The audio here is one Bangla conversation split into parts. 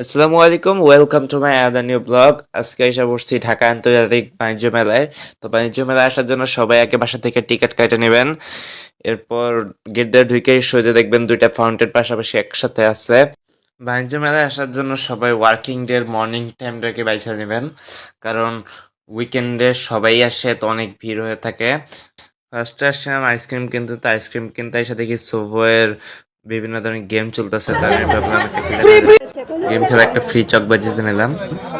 আসসালামু আলাইকুম, welcome to my other new blog. আজকে এসে বসছি ঢাকা আন্তর্জাতিক বাণিজ্য মেলায়। তো বাণিজ্য মেলায় আসার জন্য সবাই আগে বাসা থেকে টিকিট কেটে নেবেন। এরপর গেট দিয়ে ঢুকেই সোজা দেখবেন দুইটা ফাউন্টেন পাশাপাশি একসাথে আছে। বাণিজ্য মেলায় আসার জন্য সবাই ওয়ার্কিং ডের মর্নিং টাইমটাকে বাইছে নেবেন, কারণ উইকেন্ডে সবাই আসে, তো অনেক ভিড় হয়ে থাকে। ফার্স্টে আসছিলাম আইসক্রিম কিনতে, তো আইসক্রিম কিনতে এসে দেখি সোভোয়ের বিভিন্ন ধরনের গেম চলতেছে, তাই আমি ভাবলাম একটা গেম খেলা একটা ফ্রি চকবার জিতে নিলাম।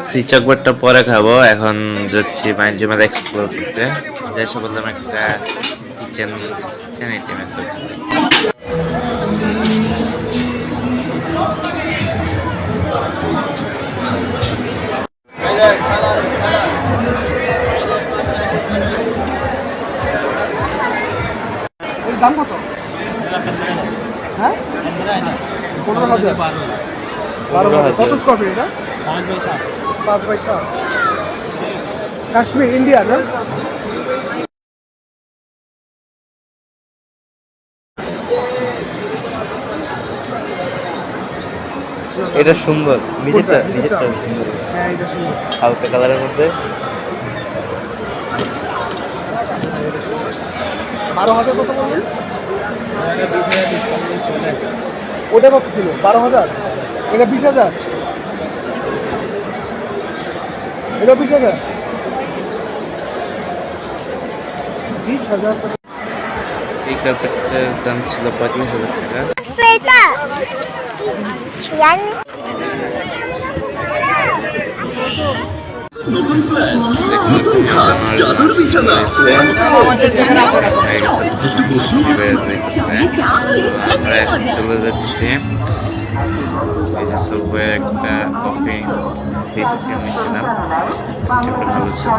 ফ্রি চকবারটা পরে খাবো, এখন যাচ্ছি বাণিজ্য মেলা এক্সপ্লোর করতে। এসে বললাম একটা কিচেন কিচেন আইটেমের দোকান। এর দাম কত? হ্যাঁ, 15,000। 12,000। কত স্কোয়ার ফিট এটা? 5/7। কাশ্মীর, ইন্ডিয়া না? এটা সুন্দর, কোনটা? নিজেরটা সুন্দর, হ্যাঁ, এটা সুন্দর। হালকা কালারের মধ্যে। 12,000 কত বললেন? ওটা কত ছিল? 12,000। এটা 20,000। এটা 20,000। 20,000। এই কার্পেটটার দাম ছিল 35,000 টাকা। আমরা এখন চলে যাচ্ছি। এই যে সবওয়ে একটা কফি ফেস ক্রিম নিয়েছিলাম, আইসক্রিমটা ভালো ছিল।